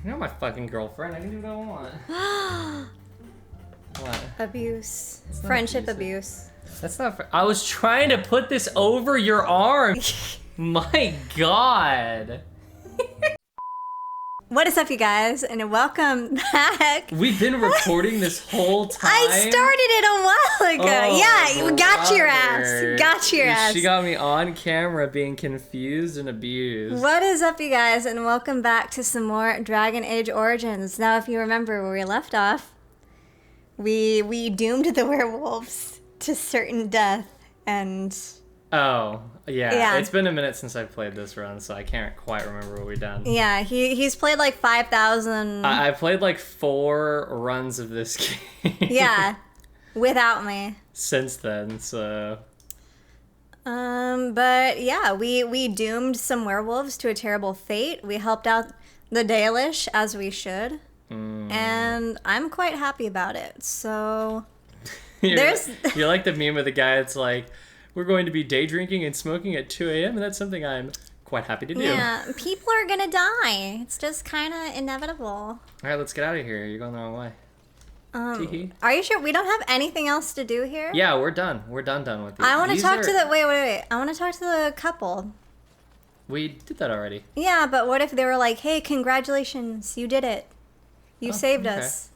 You're not my fucking girlfriend. I can do what I want. What? Abuse. Friendship abuse. That's not I was trying to put this over your arm. My God. What is up, you guys, and welcome back. We've been recording this whole time. I started it a while ago. Oh, yeah, got your brother. ass. Got your ass. She got me on camera being confused and abused. What is up, you guys, and welcome back to some more Dragon Age Origins. Now, if you remember where we left off, we doomed the werewolves to certain death, and... Oh, yeah. It's been a minute since I've played this run, so I can't quite remember what we've done. Yeah, he's played like 5,000... I played like 4 runs of this game. Yeah, without me. Since then, so... But yeah, we doomed some werewolves to a terrible fate. We helped out the Dalish, as we should. And I'm quite happy about it, so... You're like the meme of the guy that's like... We're going to be day drinking and smoking at 2 a.m. and that's something I'm quite happy to do. Yeah, people are gonna die. It's just kind of inevitable. All right, let's get out of here. You're going the wrong way. Are you sure we don't have anything else to do here? Yeah, we're done. We're done with these. I want to talk to the wait. I want to talk to the couple. We did that already. Yeah, but what if they were like, "Hey, congratulations, you did it. You saved us.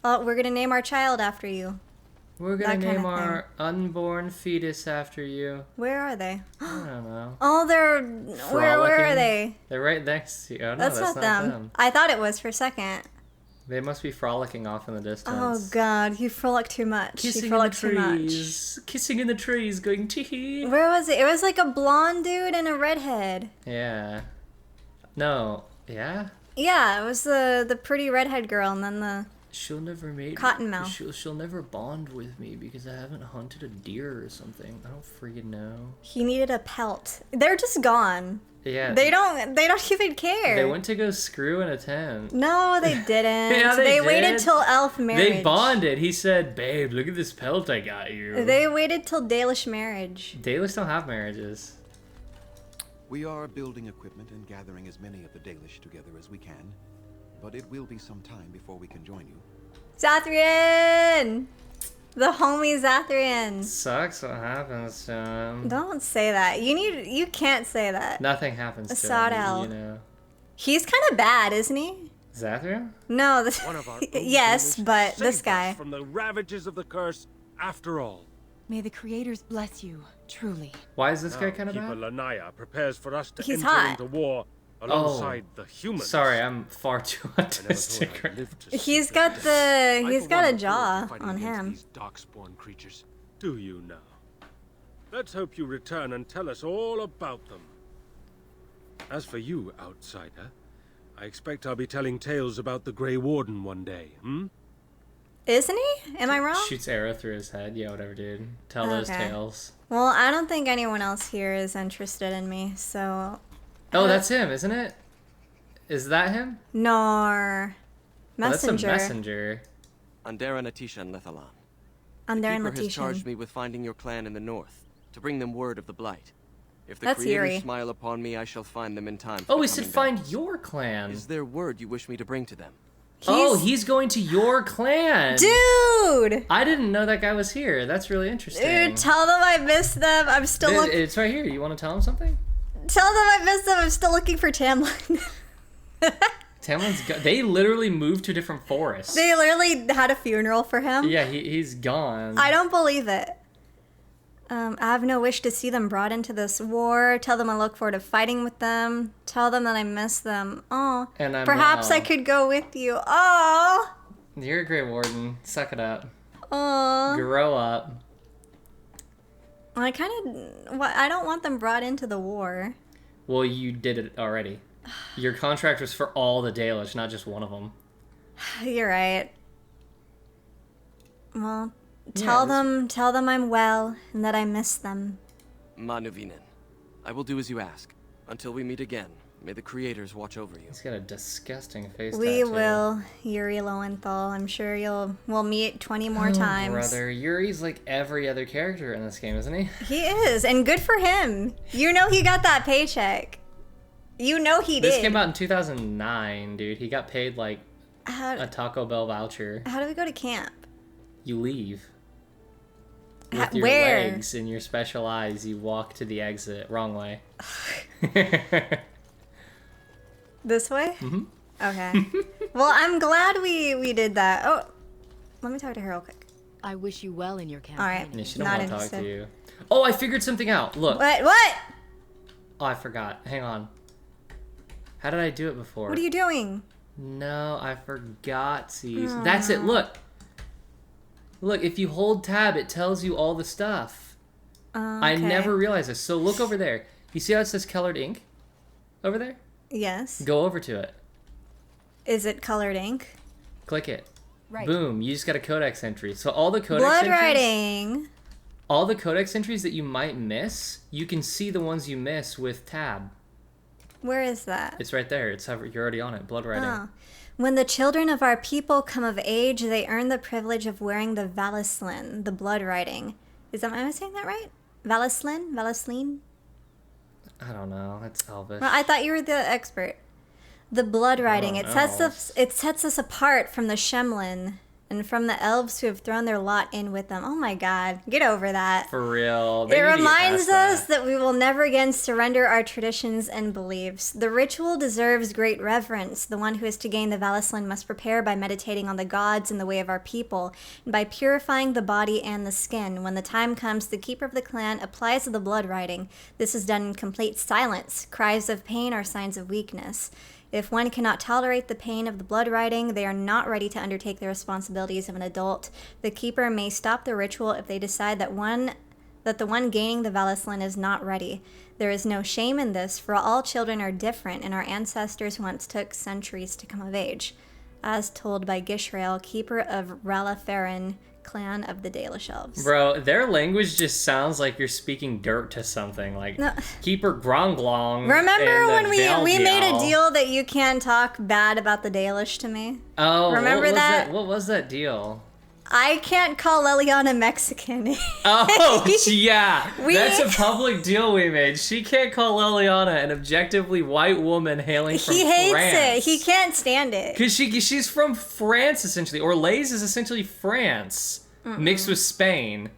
We're gonna name our child after you." We're gonna name our unborn fetus after you. Where are they? I don't know. Oh, they're... Where are they? They're right next to you. Oh, no, that's not them. I thought it was for a second. They must be frolicking off in the distance. Oh, God. You frolic too much. Kissing in the trees. Kissing in the trees, going tee-hee. Where was it? It was like a blonde dude and a redhead. Yeah. No. Yeah? Yeah, it was the pretty redhead girl and then the... She'll never mate Cottonmouth. She'll never bond with me because I haven't hunted a deer or something. I don't freaking know. He needed a pelt. They're just gone. Yeah. They don't even care. They went to go screw in a tent. No, they didn't. Yeah, they did. Waited till elf marriage. They bonded. He said, "Babe, look at this pelt I got you." They waited till Dalish marriage. Dalish don't have marriages. We are building equipment and gathering as many of the Dalish together as we can. But it will be some time before we can join you. Zathrian! The homie Zathrian. Sucks what happens to him. Don't say that. You can't say that. Nothing happens to Asad-el. him, you know. He's kind of bad, isn't he? Zathrian? No, this... One of our yes, but this guy. From the ravages of the curse, after all. May the creators bless you, truly. Why is this guy kind of Keeper bad? Lanaya prepares for us to He's enter hot. into war alongside the humans. Sorry, I'm far too autistic. He's got a jaw on him. These darkspawn creatures. Do you now? Let's hope you return and tell us all about them. As for you, outsider, I expect I'll be telling tales about the Grey Warden one day, Isn't he? Am I wrong? Shoots arrow through his head. Yeah, whatever, dude. Tell those tales. Well, I don't think anyone else here is interested in me, so... Oh, that's him, isn't it? Is that him? Nor. Messenger. Oh, that's a messenger. Andera Natisha and Lethalan. Andera The Keeper has Natisha. charged me with finding your clan in the north, to bring them word of the Blight. If the That's creators eerie. smile upon me, I shall find them in time for Oh, the he said coming find battles. your clan. Is there word you wish me to bring to them? He's going to your clan. Dude! I didn't know that guy was here. That's really interesting. Dude, tell them I missed them. I'm still looking. It's right here. You want to tell him something? Tell them I missed them. I'm still looking for Tamlin. They literally moved to a different forest. They literally had a funeral for him. Yeah, he's gone. I don't believe it. I have no wish to see them brought into this war. Tell them I look forward to fighting with them. Tell them that I miss them. Oh, And perhaps I could go with you. Oh, You're a Grey Warden. Suck it up. oh. Grow up. I don't want them brought into the war. Well, you did it already. Your contract was for all the Dalish, not just one of them. You're right. Well, tell them I'm well and that I miss them. Manuvinen. I will do as you ask. Until we meet again, may the creators watch over you. He's got a disgusting face We tattoo. will, Yuri Lowenthal. I'm sure we'll meet 20 more times. Brother, Yuri's like every other character in this game, isn't he? He is, and good for him. You know he got that paycheck. You know he This did. came out in 2009, dude. He got paid like How, a Taco Bell voucher. how do we go to camp? You leave. With your Where? legs and your special eyes, you walk to the exit. Wrong way. This way? Mm-hmm. Okay. Well, I'm glad we did that. Oh, let me talk to her real quick. I wish you well in your All right. campaign. Yeah, she don't Not want to talk interested. to you. Oh, I figured something out. Look. What? Oh, I forgot. Hang on. How did I do it before? What are you doing? No, I forgot, C's. That's it. Look. Look, if you hold tab, it tells you all the stuff. I Okay. never realized this. So look over there. You see how it says colored ink? Over there? Yes. Go over to it. Is it colored ink? Click it. Right. Boom. You just got a codex entry. So all the codex Blood entries... writing. All the codex entries that you might miss, you can see the ones you miss with tab. Where is that? It's right there. You're already on it. Blood writing. Oh. When the children of our people come of age, they earn the privilege of wearing the valislin, the blood writing. Am I saying that right? Valislin? Valislin? I don't know. It's Elvish. Well, I thought you were the expert. The blood writing. Oh, It no. sets us apart from the Shemlin and from the elves who have thrown their lot in with them. Oh my god. Get over that. For real. It They need to get reminds past us that we will never again surrender our traditions and beliefs. The ritual deserves great reverence. The one who is to gain the Valislin must prepare by meditating on the gods and the way of our people, and by purifying the body and the skin. When the time comes, the keeper of the clan applies the blood writing. This is done in complete silence. Cries of pain are signs of weakness. If one cannot tolerate the pain of the blood writing, they are not ready to undertake the responsibilities of an adult. The keeper may stop the ritual if they decide that the one gaining the Valislin is not ready. There is no shame in this, for all children are different, and our ancestors once took centuries to come of age. As told by Gishrael, keeper of Ralafarin, clan of the Dalish Elves. Bro, their language just sounds like you're speaking dirt to something. Like, No. Keeper Gronglong. Remember and when we made a Veldiel. deal that you can't talk bad about the Dalish to me? Oh, Remember what was that? What was that deal? I can't call Leliana Mexican. Oh, yeah. We- That's a public deal we made. She can't call Liliana an objectively white woman hailing from He hates France. it. He can't stand it. Because she's from France, essentially. Orlais is essentially France mixed with Spain.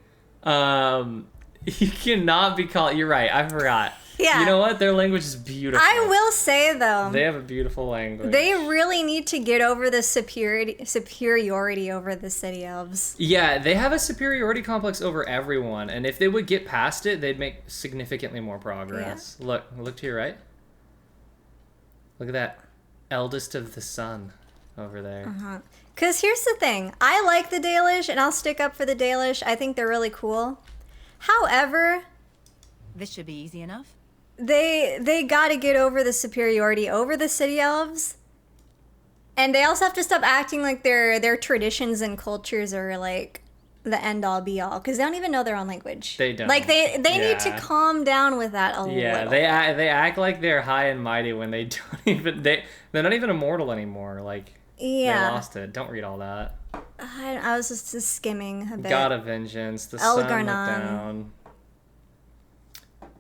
You cannot be called... You're right. I forgot. Yeah. You know what? Their language is beautiful. I will say, though, They have a beautiful language. they really need to get over the superiority over the city elves. Yeah, they have a superiority complex over everyone, and if they would get past it, they'd make significantly more progress. Look to your right. Look at that. Eldest of the sun over there. Because here's the thing. I like the Dalish, and I'll stick up for the Dalish. I think they're really cool. However, This should be easy enough. they got to get over the superiority over the city elves. And they also have to stop acting like their traditions and cultures are like the end all be all, because they don't even know their own language. They don't. Like they need to Yeah. calm down with that a Yeah, little. they act like they're high and mighty when they don't even they're not even immortal anymore. Like Yeah. they lost it. Don't read all that. I was just skimming a bit. God of vengeance. The sun looked Elgar'nan. down.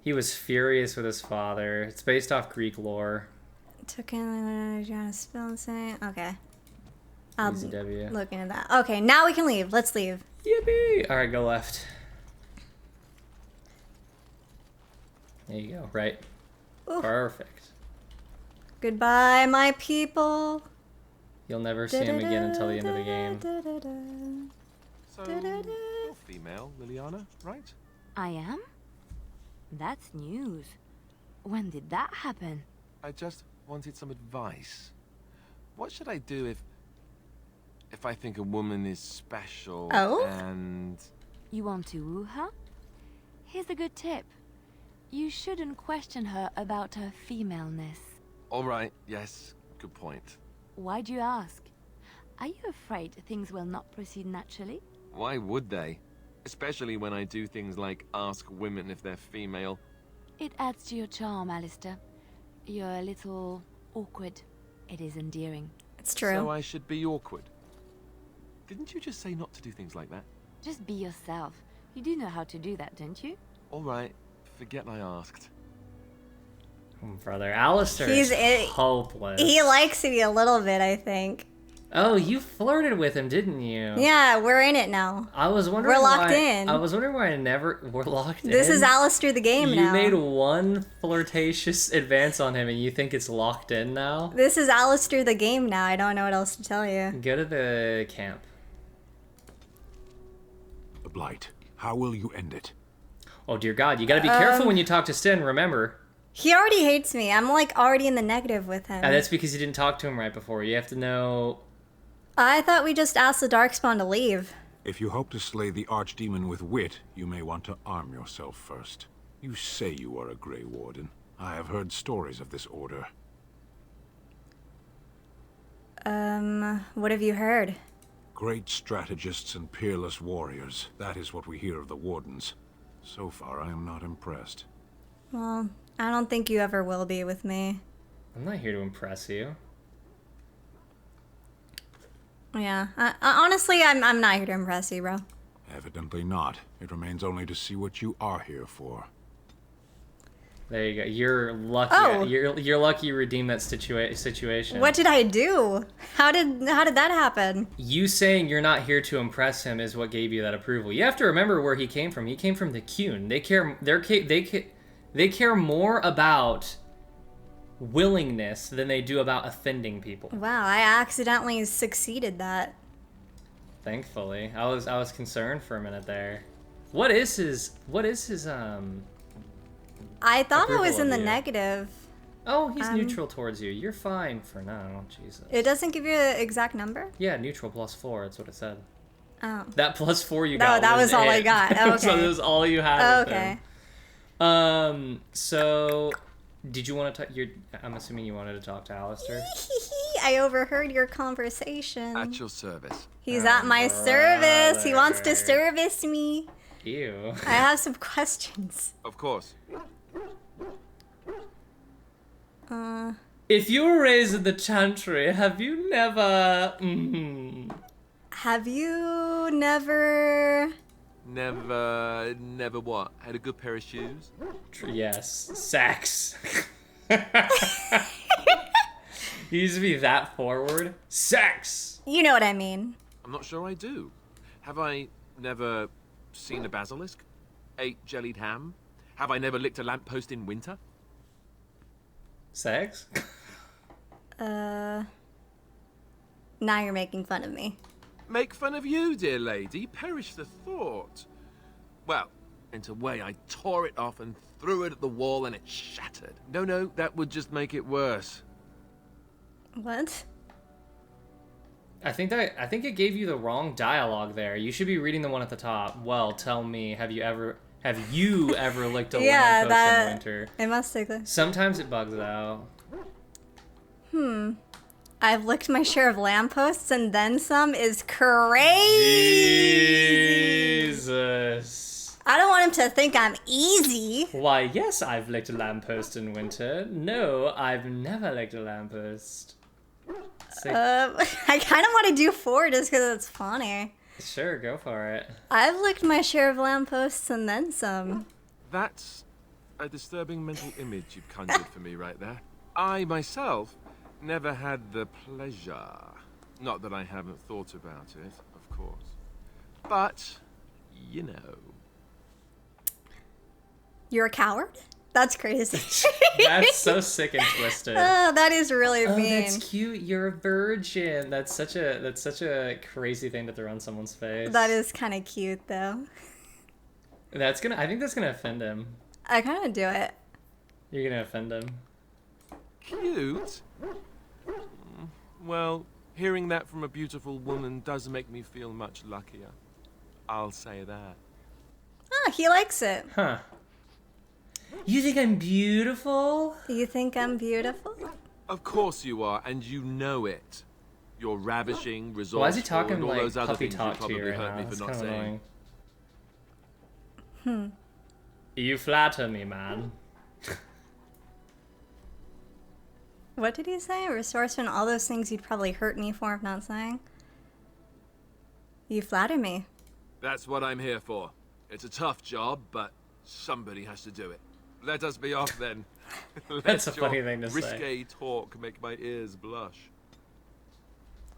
He was furious with his father. It's based off Greek lore. Took in trying to spell saying. Okay. I'll Easy W. look into that. Okay, now we can leave. Let's leave. Yippee! All right, go left. There you go. Right. Ooh. Perfect. Goodbye, my people. You'll never see him again until the end of the game. So, you're female, Liliana, right? I am? That's news. When did that happen? I just wanted some advice. What should I do if I think a woman is special Oh? and... You want to woo her? Here's a good tip. You shouldn't question her about her femaleness. All right, yes, good point. Why'd you ask? Are you afraid things will not proceed naturally? Why would they? Especially when I do things like ask women if they're female. It adds to your charm, Alistair. You're a little awkward. It is endearing. It's true. So I should be awkward. Didn't you just say not to do things like that? Just be yourself. You do know how to do that, don't you? All right, forget I asked. Brother, Alistair He's is hopeless. He likes me a little bit, I think. Oh, you flirted with him, didn't you? Yeah, we're in it now. I was wondering We're locked in. I was wondering why we're locked in. This is Alistair the game now. You made one flirtatious advance on him and you think it's locked in now? This is Alistair the game now. I don't know what else to tell you. Go to the camp. The Blight. How will you end it? Oh dear God, you gotta be careful when you talk to Sten, remember. He already hates me. I'm like already in the negative with him. And that's because you didn't talk to him right before. You have to know... I thought we just asked the Darkspawn to leave. If you hope to slay the archdemon with wit, you may want to arm yourself first. You say you are a Grey Warden. I have heard stories of this order. What have you heard? Great strategists and peerless warriors. That is what we hear of the Wardens. So far, I am not impressed. Well, I don't think you ever will be with me. I'm not here to impress you. Yeah, honestly, I'm not here to impress you, bro. Evidently not. It remains only to see what you are here for. There you go. You're lucky. Oh. You're lucky you redeemed that situation. What did I do? How did that happen? You saying you're not here to impress him is what gave you that approval. You have to remember where he came from. He came from the Qun. They care more about willingness than they do about offending people. Wow, I accidentally succeeded that. Thankfully, I was concerned for a minute there. What is his I thought I was approval in of the you? negative. Oh, he's neutral towards you. You're fine for now. Jesus. It doesn't give you an exact number? Yeah, neutral +4. That's what it said. Oh. That +4 you No, got. that was all I it. got. So Okay. that was all you had. with Okay. him. So, did you want to talk? I'm assuming you wanted to talk to Alistair. I overheard your conversation. At your service. He's at my service. He wants to service me. Ew. I have some questions. Of course. If you were raised in the Chantry, have you never? Have you never... Never what? Had a good pair of shoes? Yes, sex. You used to be that forward. Sex. You know what I mean. I'm not sure I do. Have I never seen a basilisk? Ate jellied ham? Have I never licked a lamppost in winter? Sex. Now you're making fun of me. Make fun of you, dear lady. Perish the thought. Well, in a way, I tore it off and threw it at the wall and it shattered. No, that would just make it worse. What? I think it gave you the wrong dialogue there. You should be reading the one at the top. Well, tell me, have you ever licked a Yeah, lamppost that... in winter? It must take that. Sometimes it bugs out. I've licked my share of lampposts and then some is crazy. Jesus. I don't want him to think I'm easy. Why, yes, I've licked a lamppost in winter. No, I've never licked a lamppost. I kind of want to do 4 just because it's funny. Sure, go for it. I've licked my share of lampposts and then some. That's a disturbing mental image you've conjured for me right there. I, myself, never had the pleasure. Not that I haven't thought about it, of course. But, you know. You're a coward? That's crazy. That's so sick and twisted. Oh, that is really Oh, mean. that's cute. You're a virgin. That's such a crazy thing to throw on someone's face. That is kind of cute, though. I think that's gonna offend him. I kind of do it. You're gonna offend him. Cute? Well, hearing that from a beautiful woman does make me feel much luckier. I'll say that. Oh, he likes it. Huh. You think I'm beautiful? You think I'm beautiful? Of course you are, and you know it. You're ravishing, resourceful, Why is he talking and all like those other puppy things you talk to probably you right hurt now? me It's for not kind of saying. annoying. You flatter me, man. What did he say? Resourceful and all those things you'd probably hurt me for if not saying. You flatter me. That's what I'm here for. It's a tough job, but somebody has to do it. Let us be off then. That's a Let your funny thing to say. risque talk make my ears blush.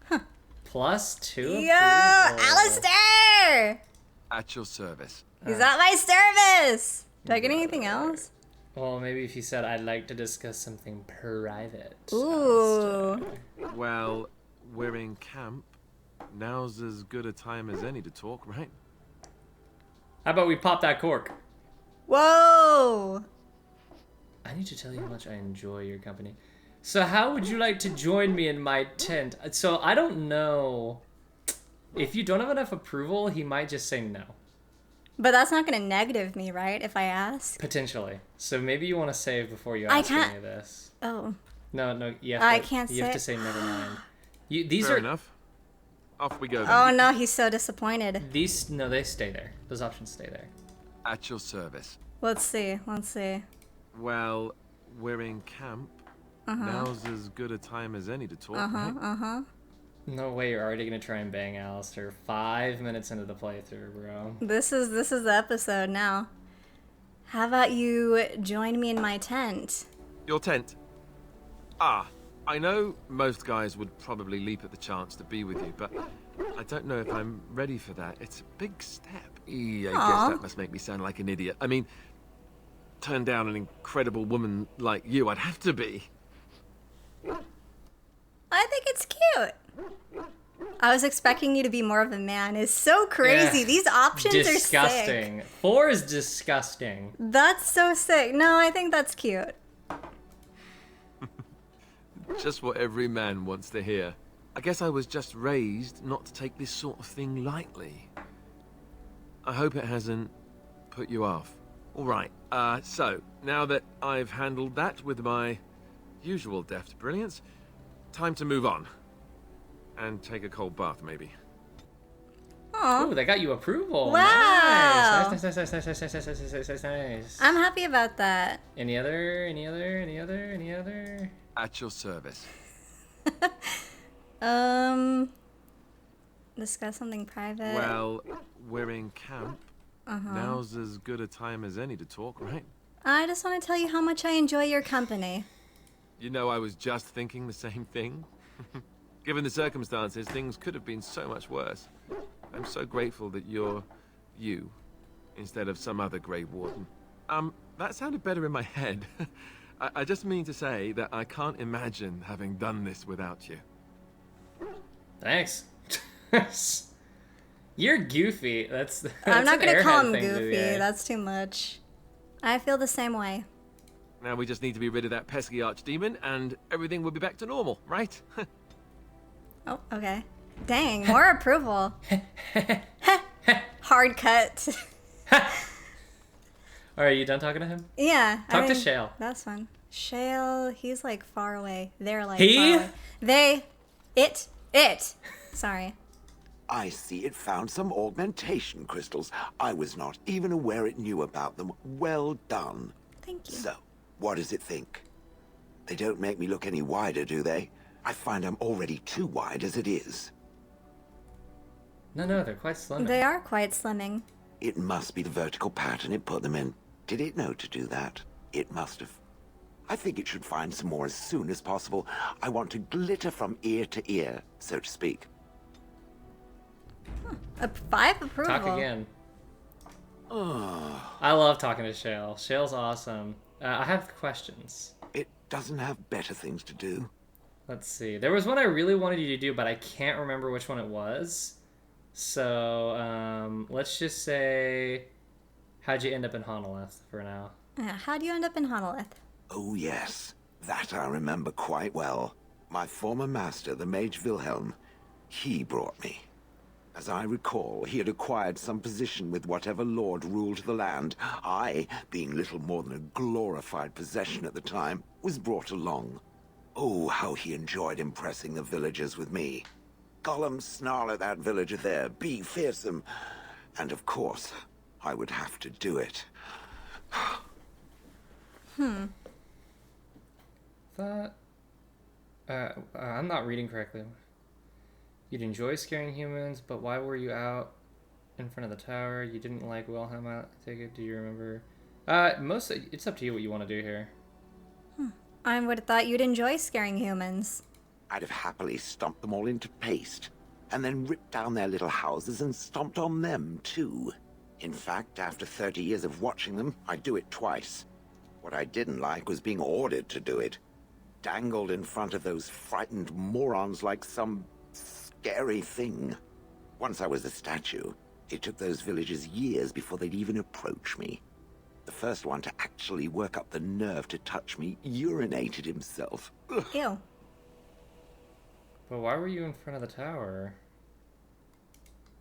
+2 Yo, approval. Alistair! At your service. He's at my service! Do I get anything else? Well, maybe if you said, I'd like to discuss something private. Ooh. Well, we're in camp. Now's as good a time as any to talk, right? How about we pop that cork? Whoa! I need to tell you how much I enjoy your company. So how would you like to join me in my tent? So I don't know. If you don't have enough approval, he might just say no. But that's not gonna negative me, right? If I ask. Potentially. So maybe you want to save before you I ask can't- any of this. Oh. No, you have I to, can't you have say- to say never mind. These Fair are enough. Off we go then. Oh no, he's so disappointed. no, they stay there. Those options stay there. At your service. Let's see. Well, we're in camp. Now's as good a time as any to talk, right? No way you're already gonna try and bang Alistair 5 minutes into the playthrough, bro. This is the episode now. How about you join me in my tent? Your tent. Ah, I know most guys would probably leap at the chance to be with you, but I don't know if I'm ready for that. It's a big step. I guess that must make me sound like an idiot. I mean, turn down an incredible woman like you, I'd have to be. I think it's cute. I was expecting you to be more of a man. It's so crazy. Yeah. These options are sick. Disgusting. 4 is disgusting. That's so sick. No, I think that's cute. Just what every man wants to hear. I guess I was just raised not to take this sort of thing lightly. I hope it hasn't put you off. All right, so now that I've handled that with my usual deft brilliance, time to move on. And take a cold bath, maybe. Aw. Ooh, they got you approval. Wow. Nice. I'm happy about that. Any other? At your service. Discuss something private. Well, we're in camp. Now's as good a time as any to talk, right? I just want to tell you how much I enjoy your company. You know, I was just thinking the same thing. Given the circumstances, things could have been so much worse. I'm so grateful that you're you, instead of some other Grey Warden. That sounded better in my head. I just mean to say that I can't imagine having done this without you. Thanks. You're goofy. That's I'm not an going to call airhead him thing to goofy. be. That's too much. I feel the same way. Now we just need to be rid of that pesky archdemon, and everything will be back to normal, right? Oh, okay. Dang, more approval. Hard cut. Alright, you done talking to him? Yeah. Talk to Shale. That's fun. Shale, he's like far away. They're like He? far away. It. Sorry. I see it found some augmentation crystals. I was not even aware it knew about them. Well done. Thank you. So, what does it think? They don't make me look any wider, do they? I find I'm already too wide as it is. No, they're quite slim. They are quite slimming. It must be the vertical pattern it put them in. Did it know to do that? It must have. I think it should find some more as soon as possible. I want to glitter from ear to ear, so to speak. A 5 approval. Talk again. I love talking to Shale. Shale's awesome. I have questions. It doesn't have better things to do. Let's see. There was one I really wanted you to do, but I can't remember which one it was. So, let's just say, how'd you end up in Honolith for now? How do you end up in Honolith? Oh yes, that I remember quite well. My former master, the Mage Wilhelm, he brought me. As I recall, he had acquired some position with whatever lord ruled the land. I, being little more than a glorified possession at the time, was brought along. Oh, how he enjoyed impressing the villagers with me. Gollum snarl at that villager there, be fearsome. And of course, I would have to do it. That... I'm not reading correctly. You'd enjoy scaring humans, but why were you out in front of the tower? You didn't like Wilhelm, I take it? Do you remember? It's up to you what you want to do here. I would have thought you'd enjoy scaring humans. I'd have happily stomped them all into paste, and then ripped down their little houses and stomped on them, too. In fact, after 30 years of watching them, I'd do it twice. What I didn't like was being ordered to do it. Dangled in front of those frightened morons like some scary thing. Once I was a statue, it took those villagers years before they'd even approach me. The first one to actually work up the nerve to touch me urinated himself. Ugh. Ew. But why were you in front of the tower?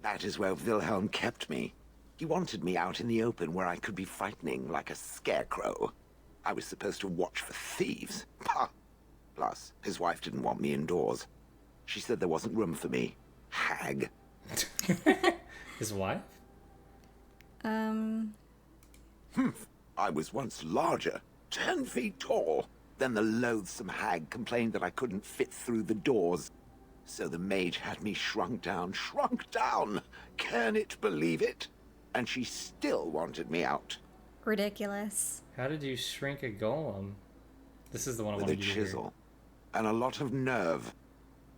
That is where Wilhelm kept me. He wanted me out in the open where I could be frightening like a scarecrow. I was supposed to watch for thieves. Pah! Plus, his wife didn't want me indoors. She said there wasn't room for me. Hag. His wife? I was once larger, 10 feet tall. Then the loathsome hag complained that I couldn't fit through the doors. So the mage had me shrunk down. Can it believe it? And she still wanted me out. Ridiculous. How did you shrink a golem? This is the one I With a wanted you to hear. chisel. And a lot of nerve.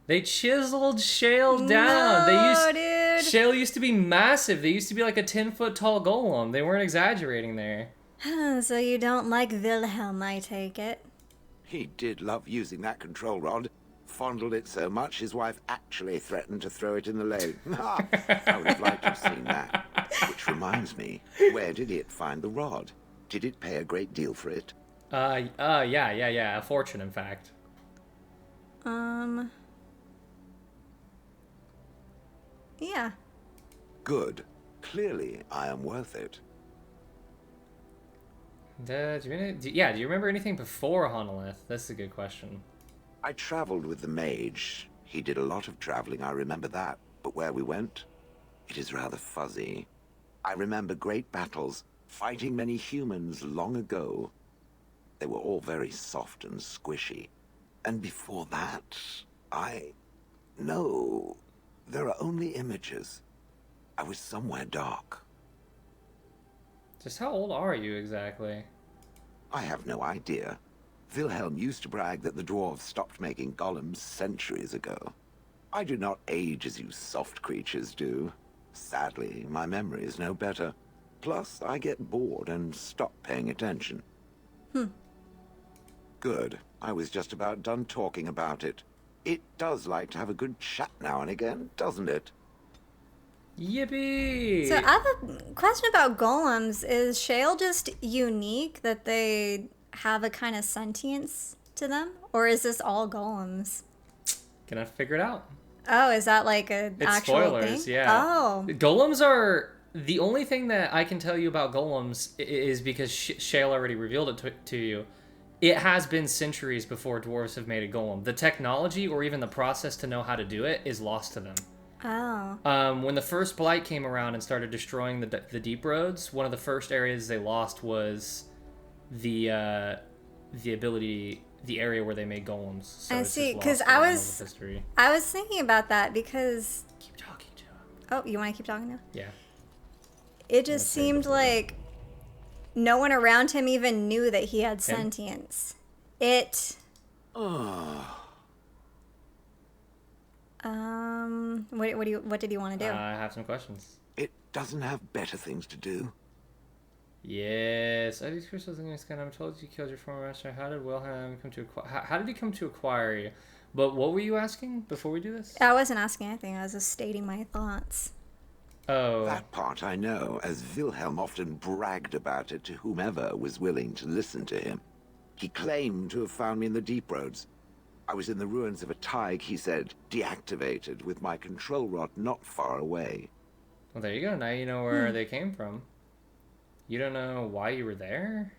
They chiseled Shale down. Dude. Shale used to be massive. They used to be like a 10-foot tall golem. They weren't exaggerating there. So you don't like Wilhelm, I take it. He did love using that control rod. Fondled it so much, his wife actually threatened to throw it in the lake. I would have liked to have seen that. Which reminds me, where did it find the rod? Did it pay a great deal for it? Yeah. A fortune, in fact. Yeah. Good. Clearly, I am worth it. Do you remember anything before Honolith? That's a good question. I traveled with the mage. He did a lot of traveling, I remember that. But where we went, it is rather fuzzy. I remember great battles, fighting many humans long ago. They were all very soft and squishy. And before that, No, there are only images. I was somewhere dark. Just how old are you exactly? I have no idea. Wilhelm used to brag that the dwarves stopped making golems centuries ago. I do not age as you soft creatures do. Sadly, my memory is no better. Plus, I get bored and stop paying attention. Good. I was just about done talking about it. It does like to have a good chat now and again, doesn't it? Yippee! So I have a question about golems. Is Shale just unique that they have a kind of sentience to them? Or is this all golems? Gonna figure it out. Oh, is that like an It's actual spoilers, thing? yeah. Oh. Golems are... The only thing that I can tell you about golems is because Shale already revealed it to you. It has been centuries before dwarves have made a golem. The technology or even the process to know how to do it is lost to them. Oh. When the first blight came around and started destroying the deep roads, one of the first areas they lost was the area where they made golems. So I it's see, just because lost in I the was annals of history. I was thinking about that because Keep talking to him. oh, you want to keep talking now? Yeah. It just seemed like no one around him even knew that he had sentience. What did you want to do? I have some questions. It doesn't have better things to do. Yes, I these crystals in this kind. I'm told you killed your former master. How did Wilhelm come to acquire? How did he come to acquire you? But what were you asking before we do this? I wasn't asking anything. I was just stating my thoughts. Oh, That part I know, as Wilhelm often bragged about it to whomever was willing to listen to him. He claimed to have found me in the deep roads. I was in the ruins of a Tig, he said, deactivated, with my control rod not far away. well, there you go. Now you know where they came from. You don't know why you were there?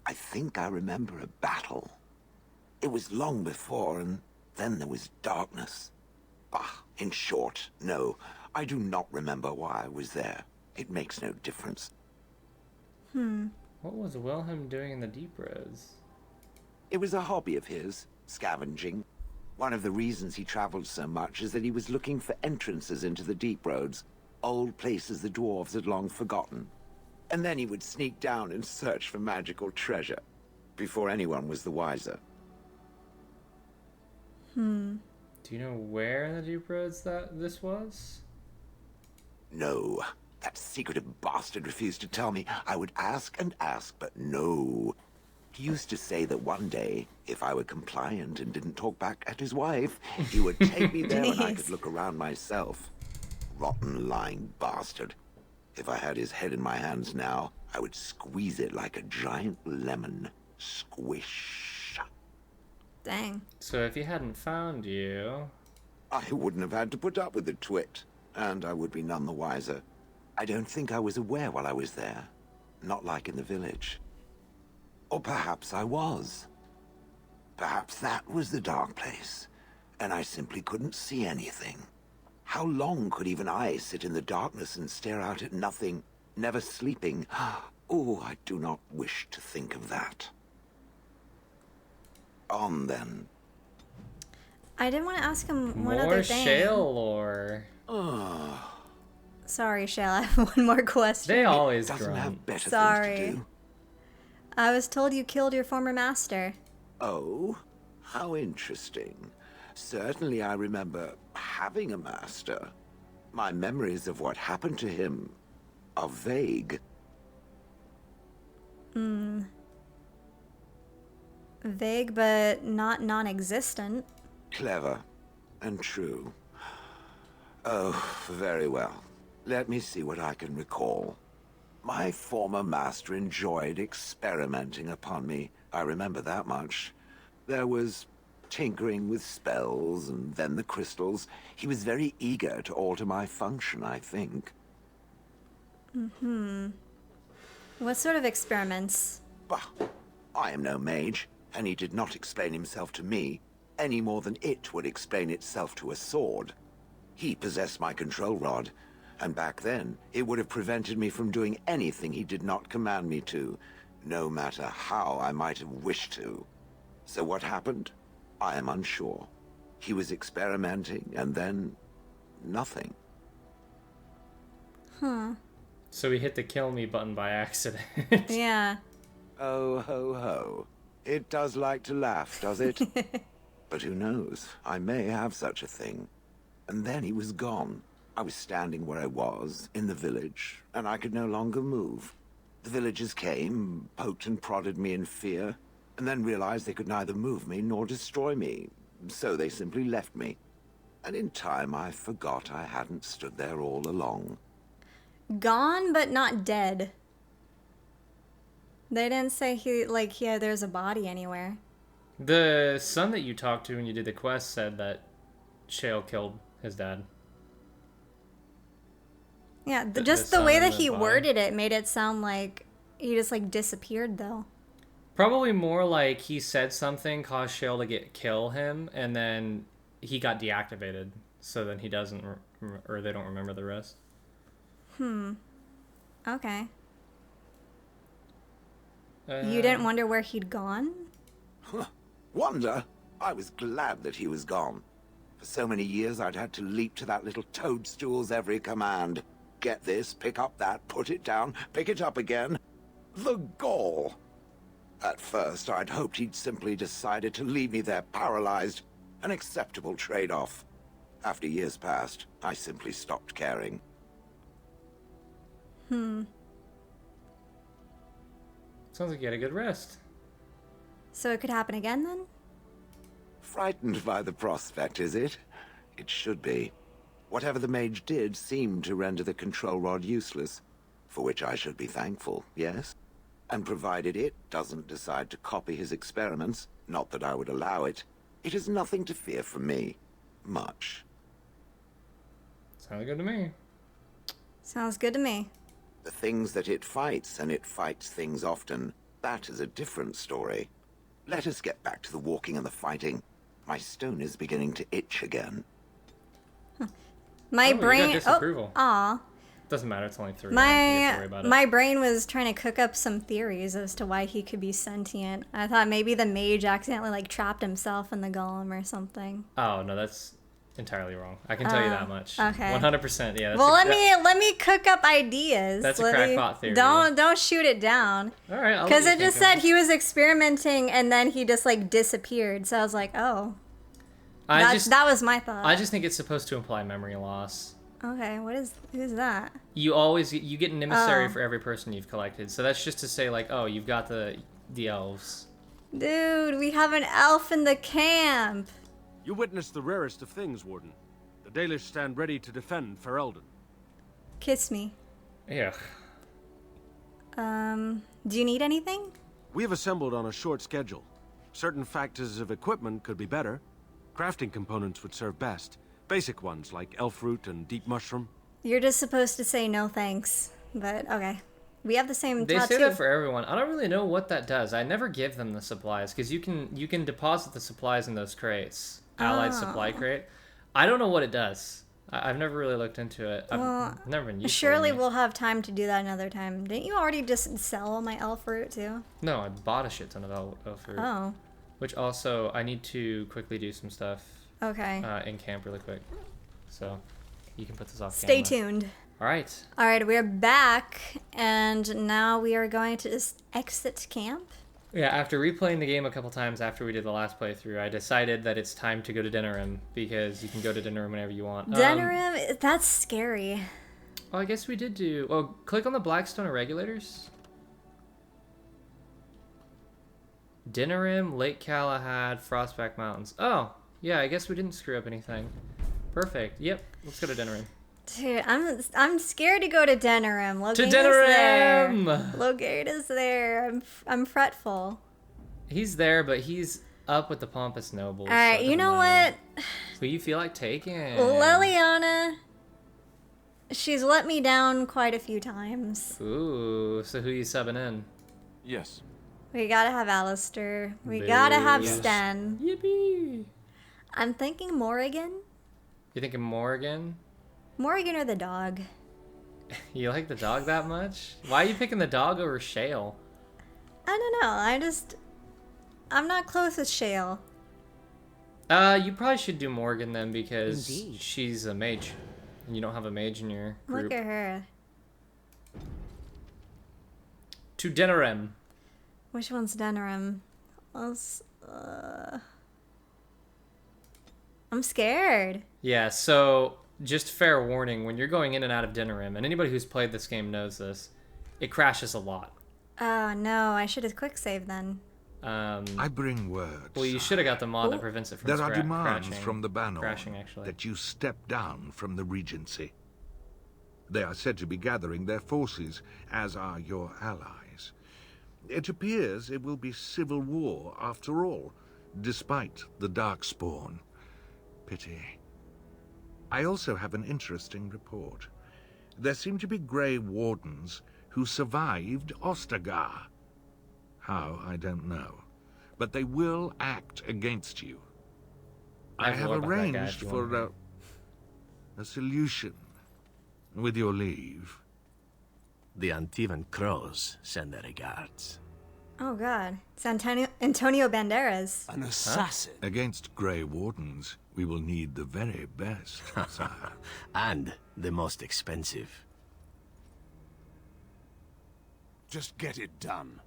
I think I remember a battle. It was long before, and then there was darkness. Bah, in short, no, I do not remember why I was there. It makes no difference. What was Wilhelm doing in the deep roads? It was a hobby of his, scavenging. One of the reasons he traveled so much is that he was looking for entrances into the deep roads, old places the dwarves had long forgotten. And then he would sneak down and search for magical treasure. before anyone was the wiser. Do you know where in the Deep Roads that this was? No. That secretive bastard refused to tell me. I would ask and ask, but no. He used to say that one day, if I were compliant and didn't talk back at his wife, he would take me there and I could look around myself. Rotten, lying bastard. If I had his head in my hands now, I would squeeze it like a giant lemon. Squish. Dang. So if he hadn't found you... I wouldn't have had to put up with the twit, and I would be none the wiser. I don't think I was aware while I was there. Not like in the village. Or perhaps I was. Perhaps that was the dark place, and I simply couldn't see anything. How long could even I sit in the darkness and stare out at nothing, never sleeping? Oh, I do not wish to think of that. On then. I did want to ask him one More other thing. Shale lore. Sorry, Shale, I have one more question. They always Doesn't grunt. have better Sorry. things to do. I was told you killed your former master. Oh, how interesting. Certainly I remember having a master. My memories of what happened to him are vague. Vague, but not non-existent. Clever and true. Oh, very well. Let me see what I can recall. My former master enjoyed experimenting upon me. I remember that much. There was tinkering with spells, and then the crystals. He was very eager to alter my function, I think. What sort of experiments? Bah, I am no mage, and he did not explain himself to me, any more than it would explain itself to a sword. He possessed my control rod, and back then, it would have prevented me from doing anything he did not command me to, no matter how I might have wished to. So what happened? I am unsure. He was experimenting, and then nothing. So he hit the kill me button by accident. Yeah. Oh, ho, ho. It does like to laugh, does it? But who knows? I may have such a thing. And then he was gone. I was standing where I was, in the village, and I could no longer move. The villagers came, poked and prodded me in fear, and then realized they could neither move me nor destroy me. So they simply left me. And in time, I forgot I hadn't stood there all along. Gone, but not dead. They didn't say there's a body anywhere. The son that you talked to when you did the quest said that Shale killed his dad. Yeah, The just the son way and that the he body. worded it made it sound like he just disappeared though. Probably more like he said something caused Shale to kill him, and then he got deactivated. So then he doesn't, or they don't remember the rest. Okay. You didn't wonder where he'd gone? Wonder? I was glad that he was gone. For so many years, I'd had to leap to that little toadstool's every command. Get this, pick up that, put it down, pick it up again. The gall! At first, I'd hoped he'd simply decided to leave me there paralyzed. An acceptable trade-off. After years passed, I simply stopped caring. Sounds like you had a good rest. So it could happen again then? Frightened by the prospect, is it? It should be. Whatever the mage did seemed to render the control rod useless, for which I should be thankful, yes? And provided it doesn't decide to copy his experiments, not that I would allow it, it is nothing to fear from me. Much. Sounds good to me. Sounds good to me. The things that it fights, and it fights things often, that is a different story. Let us get back to the walking and the fighting. My stone is beginning to itch again. My Oh, you got brain. disapproval. Aw. Doesn't matter, it's only 3. You don't have to worry about it. My brain was trying to cook up some theories as to why he could be sentient. I thought maybe the mage accidentally trapped himself in the golem or something. Oh, no, that's entirely wrong. I can tell you that much. Okay. 100%. Yeah. Well, let me cook up ideas. That's a Let me- crackpot theory. Don't shoot it down. All right. Because it just said he was experimenting and then he just like disappeared. So I was like, oh, that was my thought. I just think it's supposed to imply memory loss. Okay, who's that? You get an emissary for every person you've collected. So that's just to say like, oh, you've got the elves. Dude, we have an elf in the camp. You witnessed the rarest of things, Warden. The Dalish stand ready to defend Ferelden. Kiss me. Yeah. Do you need anything? We have assembled on a short schedule. Certain factors of equipment could be better. Crafting components would serve best. Basic ones like elf root and deep mushroom. You're just supposed to say no thanks, but okay. We have the same tattoo. They say that for everyone. I don't really know what that does. I never give them the supplies because you can deposit the supplies in those crates. Allied supply crate. I don't know what it does. I've never really looked into it. I've never been used to it. Surely we'll have time to do that another time. Didn't you already just sell all my elf fruit too? No, I bought a shit ton of elf fruit. Oh. Which also, I need to quickly do some stuff. Okay. In camp really quick. So, you can put this off Stay camera. tuned. All right. All right, we're back, and now we are going to just exit camp. Yeah, after replaying the game a couple times after we did the last playthrough, I decided that it's time to go to Denerim, because you can go to Denerim whenever you want. Denerim, that's scary. Oh, I guess we did do... Oh, click on the Blackstone Irregulars. Denerim, Lake Galahad, Frostback Mountains. Oh, yeah, I guess we didn't screw up anything. Perfect. Yep, let's go to Denerim. Dude, I'm scared to go to Denerim. Logain To is Denerim! there. Logain is there. I'm fretful. He's there, but he's up with the Pompous Nobles. All right, so it you doesn't know matter. what? Who you feel like taking? Liliana. She's let me down quite a few times. Ooh, so who you subbing in? Yes. We gotta have Alistair. We gotta have Yes. Sten. Yippee! I'm thinking Morrigan. You thinking Morrigan? Morrigan or the dog. You like the dog that much? Why are you picking the dog over Shale? I don't know. I'm not close with Shale. You probably should do Morgan then because Indeed. she's a mage. And you don't have a mage in your group. Look at her. To Denerim. Which one's Denerim? I'm scared. Yeah, so just fair warning, when you're going in and out of Denerim, and anybody who's played this game knows this, it crashes a lot. Oh no, I should have quick saved then. I bring word. Well, you should have got the mod that prevents it from There are demands crashing. from the Banner Crashing, actually. that you step down from the Regency. They are said to be gathering their forces, as are your allies. It appears it will be civil war after all, despite the Darkspawn. Pity. I also have an interesting report. There seem to be Grey Wardens who survived Ostagar. How, I don't know. But they will act against you. I have lore about that guy if arranged you for want a solution. With your leave. The Antivan Crows send their regards. Oh god, it's Antonio Banderas. An assassin. Against Grey Wardens, we will need the very best, sire. And the most expensive. Just get it done.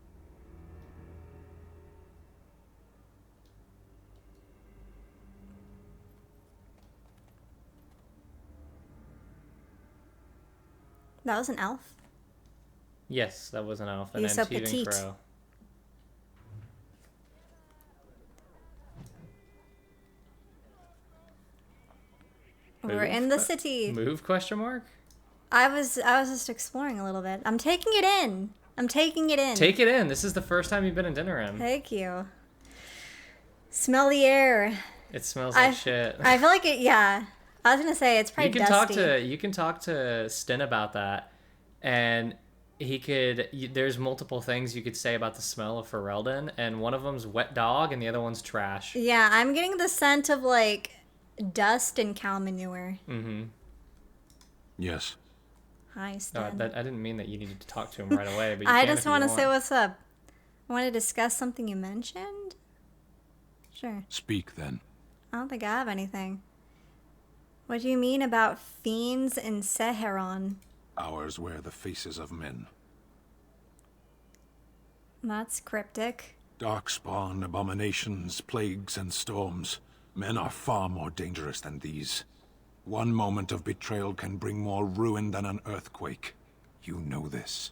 That was an elf. Yes, that was an elf. An He's so Antivan petite. crow. We're in the city. Move, question mark? I was just exploring a little bit. I'm taking it in. Take it in. This is the first time you've been in Denerim. Thank you. Smell the air. It smells like shit. I feel like it. Yeah, I was gonna say it's probably dusty. You can talk to Sten about that, and there's multiple things you could say about the smell of Ferelden, and one of them's wet dog, and the other one's trash. Yeah, I'm getting the scent of like dust and cow manure. Mm-hmm. Yes. Hi, Sten. I didn't mean that you needed to talk to him right away, but you I can just if you want to say what's up. Want to discuss something you mentioned? Sure. Speak then. I don't think I have anything. What do you mean about fiends in Seheron? Ours wear the faces of men. That's cryptic. Darkspawn, abominations, plagues, and storms. Men are far more dangerous than these. One moment of betrayal can bring more ruin than an earthquake. You know this.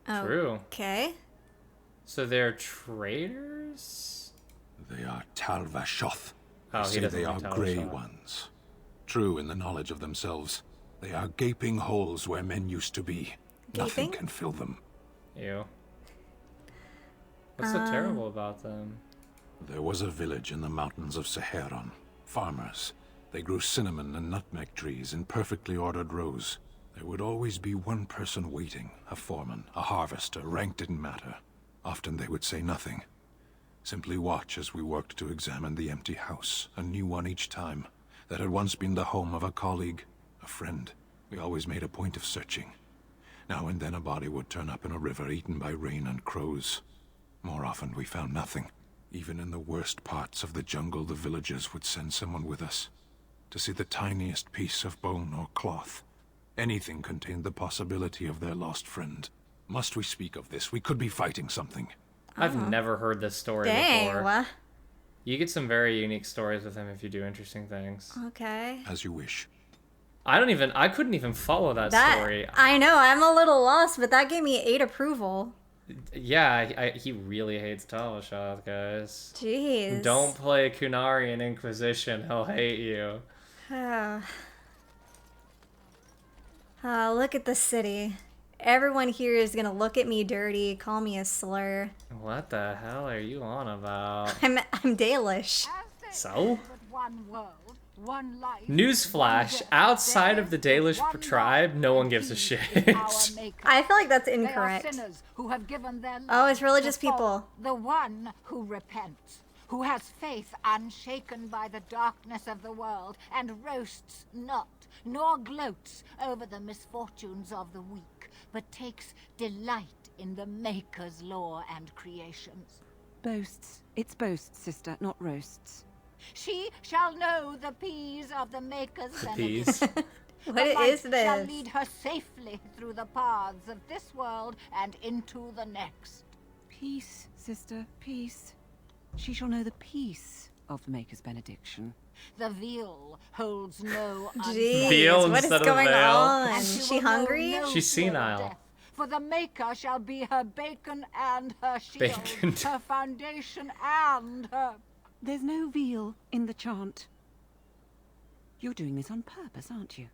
True. Okay. So they're traitors? They are Talvashoth. Oh, They he say doesn't they like are Grey Talvashoth. Ones. True in the knowledge of themselves. They are gaping holes where men used to be. Nothing Gaping? can fill them. Ew. What's so terrible about them? There was a village in the mountains of Seheron. Farmers. They grew cinnamon and nutmeg trees in perfectly ordered rows. There would always be one person waiting, a foreman, a harvester, rank didn't matter. Often they would say nothing. Simply watch as we worked to examine the empty house, a new one each time, that had once been the home of a colleague, a friend. We always made a point of searching. Now and then a body would turn up in a river eaten by rain and crows. More often we found nothing. Even in the worst parts of the jungle, the villagers would send someone with us to see the tiniest piece of bone or cloth. Anything contained the possibility of their lost friend. Must we speak of this? We could be fighting something. I've never heard this story Dang. before. What? You get some very unique stories with him if you do interesting things. Okay. As you wish. I couldn't even follow that story. I know. I'm a little lost, but that gave me 8 approval. Yeah, he really hates Talvashoth, guys. Jeez. Don't play Kunari in Inquisition, he'll hate you. Look at the city. Everyone here is gonna look at me dirty, call me a slur. What the hell are you on about? I'm Dalish. So? One world, one life, Newsflash, outside of the Dalish tribe, no one gives a shit. I feel like that's They are incorrect. sinners who have given their Oh, it's lives religious to follow people. The one who repents, who has faith unshaken by the darkness of the world, and roasts not, nor gloats over the misfortunes of the weak, but takes delight in the Maker's law and creations. Boasts. It's boasts, sister, not roasts. She shall know the peas of the Maker's Peas. benediction. What The light is shall this? lead her safely through the paths of this world and into the next. Peace, sister, peace. She shall know the peace of the Maker's benediction. The veal holds no Jeez, Veal what is instead of going veal. on? and Is will she know hungry? no She's fear of senile. death, for the Maker shall be her bacon and her shield, Bacon. her foundation and her... There's no veal in the chant. You're doing this on purpose, aren't you?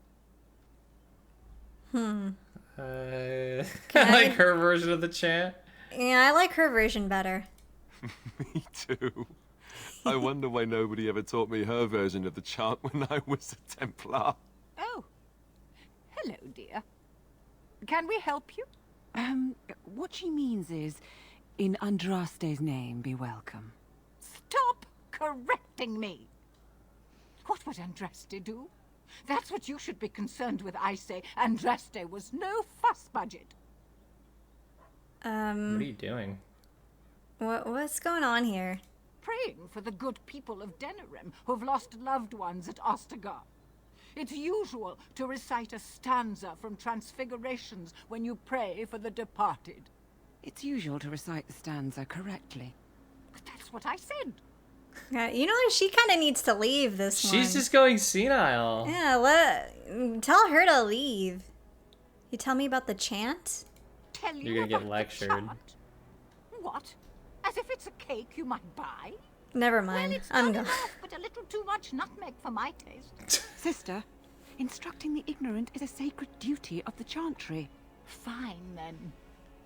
I like her version of the chant. Yeah, I like her version better. Me too. I wonder why nobody ever taught me her version of the chant when I was a Templar. Oh, hello, dear. Can we help you? What she means is, in Andraste's name, be welcome. Stop correcting me. What would Andraste do? That's what you should be concerned with, I say. Andraste was no fuss budget. What are you doing? What's going on here? Praying for the good people of Denerim who've lost loved ones at Ostagar. It's usual to recite a stanza from Transfigurations when you pray for the departed. It's usual to recite the stanza correctly. But that's what I said. You know what? She kind of needs to leave this one. She's just going senile. Yeah, tell her to leave. You tell me about the chant? Tell you You're gonna get about the lectured. chant? What? As if it's a cake you might buy? Never Well, mind. it's I'm not going. enough, but a little too much nutmeg for my taste. Sister, instructing the ignorant is a sacred duty of the chantry. Fine, then.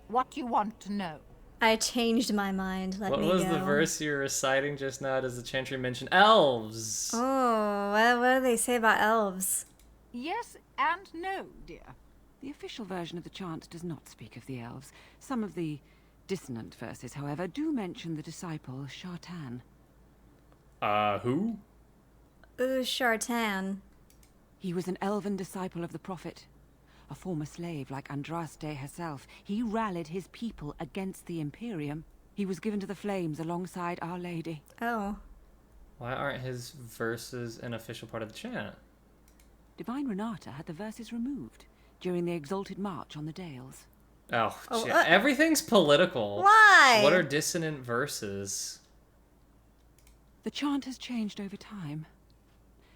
What do you want to know? I changed my mind. Let What me was go. the verse you were reciting just now? Does the chantry mention elves? Oh, what do they say about elves? Yes and no, dear. The official version of the chant does not speak of the elves. Some of the dissonant verses, however, do mention the disciple Shartan. Who? Shartan. He was an elven disciple of the prophet. A former slave like Andraste herself, he rallied his people against the Imperium. He was given to the flames alongside Our Lady. Oh. Why aren't his verses an official part of the chant? Divine Renata had the verses removed during the exalted march on the Dales. Oh, shit. Everything's political. Why? What are dissonant verses? The chant has changed over time.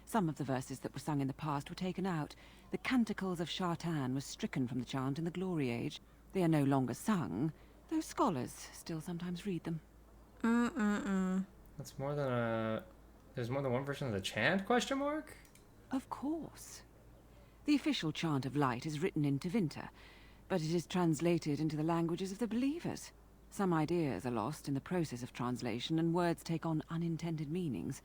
Some of the verses that were sung in the past were taken out. The Canticles of Shartan was stricken from the chant in the Glory Age. They are no longer sung, though scholars still sometimes read them. That's more than a... There's more than one version of the chant, question mark? Of course. The official chant of light is written in Tevinter, but it is translated into the languages of the believers. Some ideas are lost in the process of translation, and words take on unintended meanings.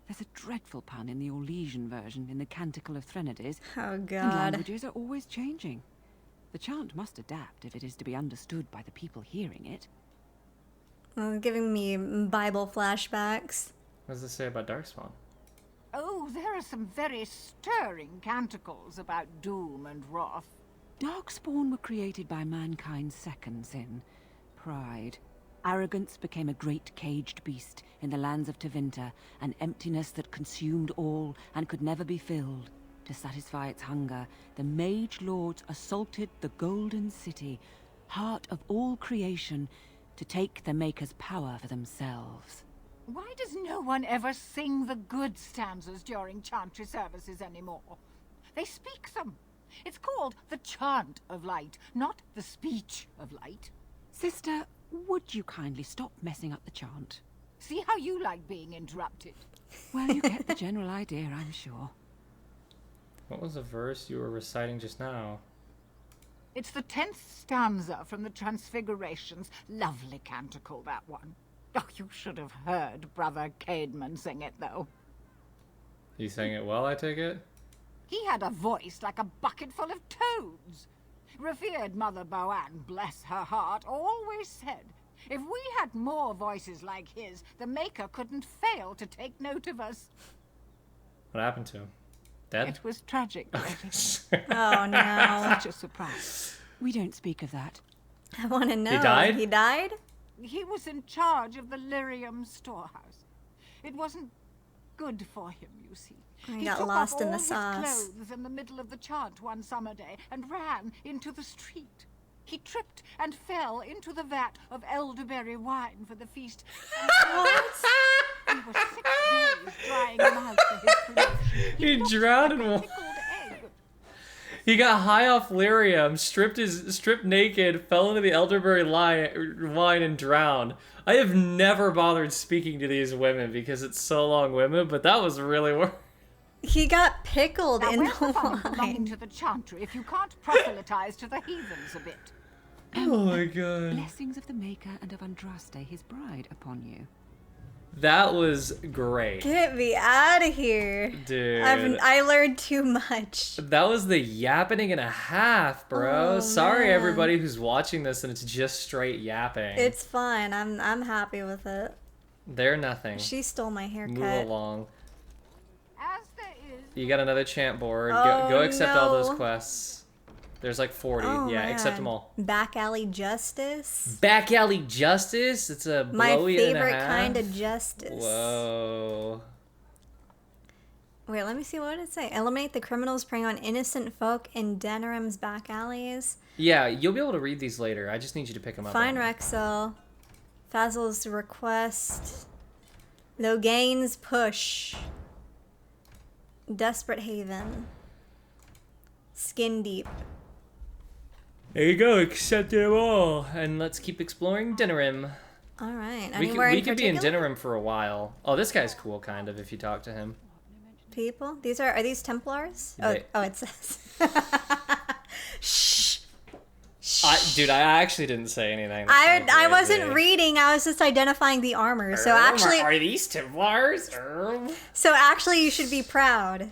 There's a dreadful pun in the Orlesian version in the Canticle of Threnodies. Oh, God. And languages are always changing. The chant must adapt if it is to be understood by the people hearing it. Giving me Bible flashbacks. What does this say about Darkspawn? Oh, there are some very stirring canticles about doom and wrath. Darkspawn were created by mankind's second sin, pride. Arrogance became a great caged beast in the lands of Tevinter, an emptiness that consumed all and could never be filled. To satisfy its hunger, the mage lords assaulted the Golden City, heart of all creation, to take the Maker's power for themselves. Why does no one ever sing the good stanzas during chantry services anymore? They speak them. It's called the chant of light, not the speech of light. Sister, would you kindly stop messing up the chant? See how you like being interrupted. Well, you get the general idea, I'm sure. What was the verse you were reciting just now? It's the 10th stanza from the Transfigurations. Lovely canticle, that one. Oh, you should have heard Brother Caedmon sing it, though. You sang it well, I take it? He had a voice like a bucket full of toads. Revered Mother Boann, bless her heart, always said, if we had more voices like his, the Maker couldn't fail to take note of us. What happened to him? Dead? It was tragic. Oh, no. Such a surprise. We don't speak of that. I want to know. He died? He died? He was in charge of the lyrium storehouse. It wasn't good for him, you see. He got lost in the sauce. He took off all his clothes in the middle of the chant one summer day and ran into the street. He tripped and fell into the vat of elderberry wine for the feast. What? He was 6 days drying him out for his cremation. He drowned in one. He got high off lyrium, stripped naked, fell into the elderberry wine, and drowned. I have never bothered speaking to these women because it's so long women, but that was really worth. He got pickled Now, in where's the fun the of belonging wine. to the chantry if you can't proselytize to the heathens a bit? Oh my god. Blessings of the Maker and of Andraste, his bride, upon you. That was great. Get me out of here. Dude. I learned too much. That was the yappening and a half, bro. Oh, Sorry man. everybody who's watching this and it's just straight yapping. It's fine. I'm happy with it. They're nothing. She stole my haircut. Move along. As there is... You got another chant board. Oh, go accept all those no. quests. There's like 40. Oh, yeah, man. accept them all. Back alley justice. Back alley justice? It's a My blowy and a favorite half? kind of justice. Whoa. Wait, let me see what it say. Eliminate the criminals preying on innocent folk in Denerim's back alleys. Yeah, you'll be able to read these later. I just need you to pick them up. Fine Rexel. Fazl's request. Logain's push. Desperate Haven. Skin Deep. There you go, accept them all. And let's keep exploring Denerim. Alright. We could be in Denerim for a while. Oh, this guy's cool, kind of, if you talk to him. People? Are these Templars? They- Oh, it says. Shh. Dude, I actually didn't say anything. I wasn't reading. I was just identifying the armor. So actually, are these Templars? so actually, you should be proud.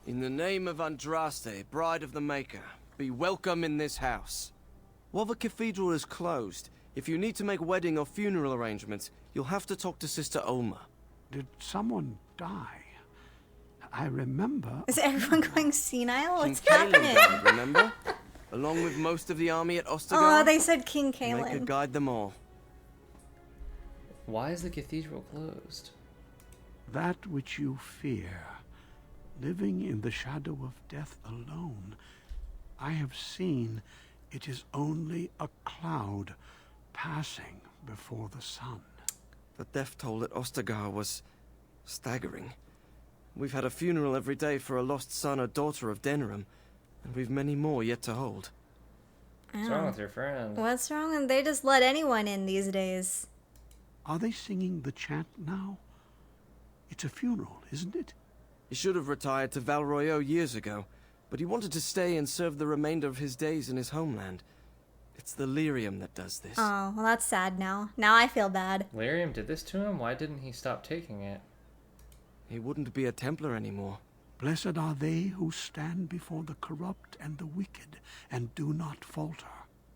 In the name of Andraste, bride of the Maker, be welcome in this house. While the cathedral is closed, if you need to make wedding or funeral arrangements, you'll have to talk to Sister Olma. Did someone die? I remember... Is everyone going senile? King What's Caelan happening? died, remember? Along with most of the army at Ostergard. Oh, they said King Maker Caelan. guide them all. Why is the cathedral closed? That which you fear living in the shadow of death alone, I have seen it is only a cloud passing before the sun. The death toll at Ostagar was staggering. We've had a funeral every day for a lost son or daughter of Denerim, and we've many more yet to hold. What's wrong with your friend? What's wrong? And they just let anyone in these days. Are they singing the chant now? It's a funeral, isn't it? He should have retired to Valroyo years ago, but he wanted to stay and serve the remainder of his days in his homeland. It's the lyrium that does this. Oh, well, that's sad now. Now I feel bad. Lyrium did this to him? Why didn't he stop taking it? He wouldn't be a Templar anymore. Blessed are they who stand before the corrupt and the wicked and do not falter.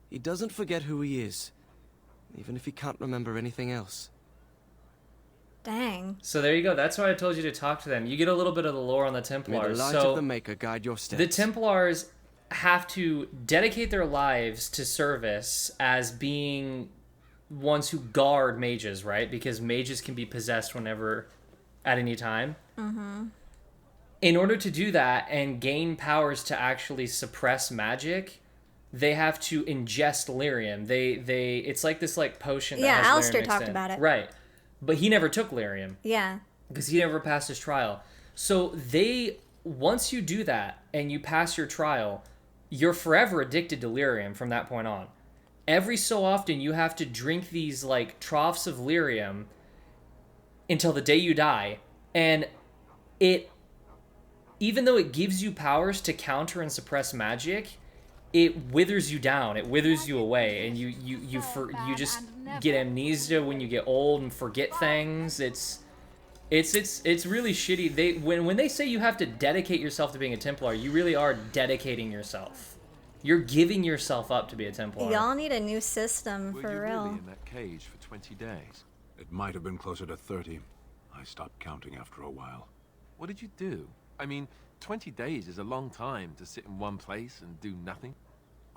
He doesn't forget who he is, even if he can't remember anything else. Dang. So there you go. That's why I told you to talk to them. You get a little bit of the lore on the Templars. May the light of the Maker guide your steps. The Templars have to dedicate their lives to service as being ones who guard mages, right? Because mages can be possessed whenever, at any time. Mm-hmm. In order to do that and gain powers to actually suppress magic, they have to ingest lyrium. It's like this potion that has Alistair lyrium talked mixed in. about it. Right. But he never took lyrium. Yeah. Because he never passed his trial. So once you do that and you pass your trial, you're forever addicted to lyrium from that point on. Every so often you have to drink these troughs of lyrium until the day you die. And even though it gives you powers to counter and suppress magic, it withers you down. It withers you away, and you just get amnesia when you get old and forget things. It's really shitty. When they say you have to dedicate yourself to being a Templar, you really are dedicating yourself. You're giving yourself up to be a Templar. Y'all need a new system Were for you real. really in that cage for 20 days? It might have been closer to 30. I stopped counting after a while. What did you do? I mean, 20 days is a long time to sit in one place and do nothing.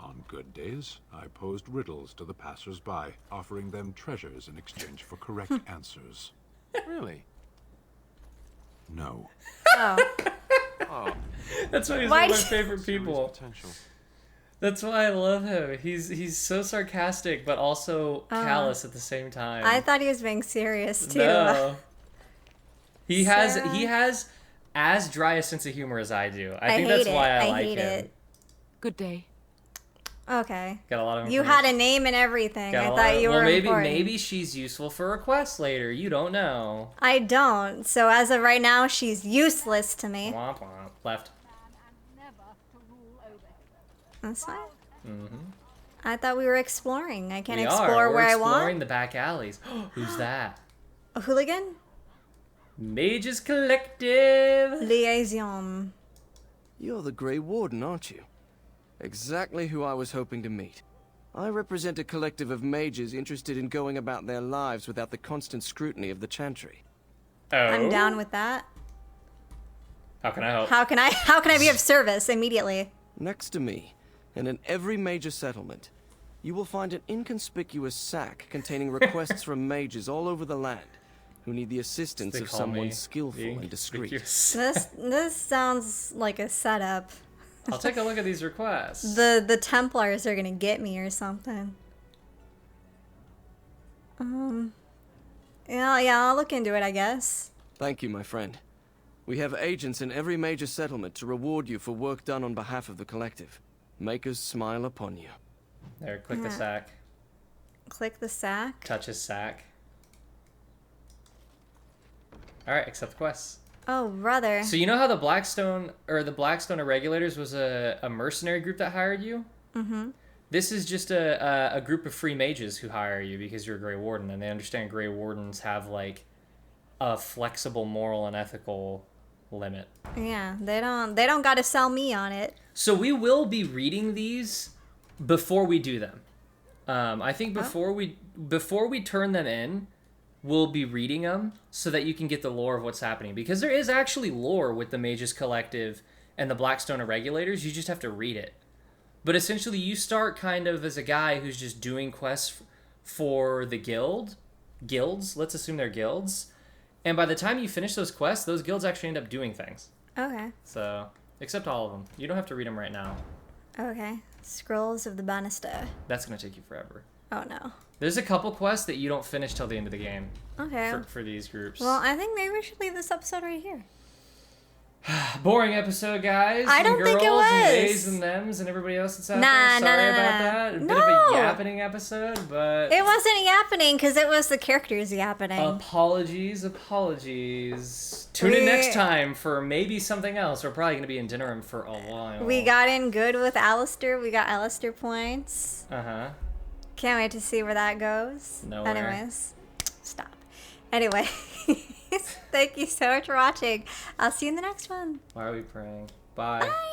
On good days, I posed riddles to the passers-by, offering them treasures in exchange for correct answers. Really? No. Oh. Oh. That's why he's one of my favorite people. That's why I love him. He's so sarcastic, but also callous at the same time. I thought he was being serious too. No. He has as dry a sense of humor as I do. I think that's why I like hate him. it. Good day. Okay. Got a lot of You had a name and everything. I thought you were important. Maybe she's useful for a quest later. You don't know. I don't. So as of right now, she's useless to me. Womp womp. Left. That's fine. Mm-hmm. I thought we were exploring. I can't We're explore where I want. exploring the back alleys. Who's that? A hooligan? Mages Collective. Liaison. You're the Grey Warden, aren't you? Exactly who I was hoping to meet. I represent a collective of mages interested in going about their lives without the constant scrutiny of the Chantry. Oh. I'm down with that. How can I help? How can I be of service immediately? Next to me, and in every major settlement, you will find an inconspicuous sack containing requests from mages all over the land who need the assistance of someone skillful and discreet. This sounds like a setup. I'll take a look at these requests. The Templars are gonna get me or something. Yeah, I'll look into it, I guess. Thank you, my friend. We have agents in every major settlement to reward you for work done on behalf of the collective. Makers smile upon you. There, click the sack. Click the sack. Touch his sack. Alright, accept the quests. Oh, brother. So you know how the Blackstone Irregulators was a mercenary group that hired you? Mm-hmm. This is just a group of free mages who hire you because you're a Grey Warden, and they understand Grey Wardens have a flexible moral and ethical limit. Yeah, they don't gotta sell me on it. So we will be reading these before we do them. I think before we turn them in, we'll be reading them so that you can get the lore of what's happening. Because there is actually lore with the Mages Collective and the Blackstone Irregulators. You just have to read it. But essentially, you start kind of as a guy who's just doing quests for the guilds. Let's assume they're guilds. And by the time you finish those quests, those guilds actually end up doing things. Okay. So, except all of them. You don't have to read them right now. Okay. Scrolls of the Banister. That's going to take you forever. Oh, no. There's a couple quests that you don't finish till the end of the game. Okay. For these groups. Well, I think maybe we should leave this episode right here. Boring episode, guys. I don't think it was. And theys and thems and everybody else that's out there. Sorry about that. A bit of a yappening episode, but... It wasn't yappening because it was the characters yappening. Apologies. Tune in next time for maybe something else. We're probably going to be in Dinnerham for a while. We got in good with Alistair. We got Alistair points. Uh-huh. Can't wait to see where that goes. Nowhere. Anyways, stop. Anyway, thank you so much for watching. I'll see you in the next one. Why are we praying? Bye. Bye.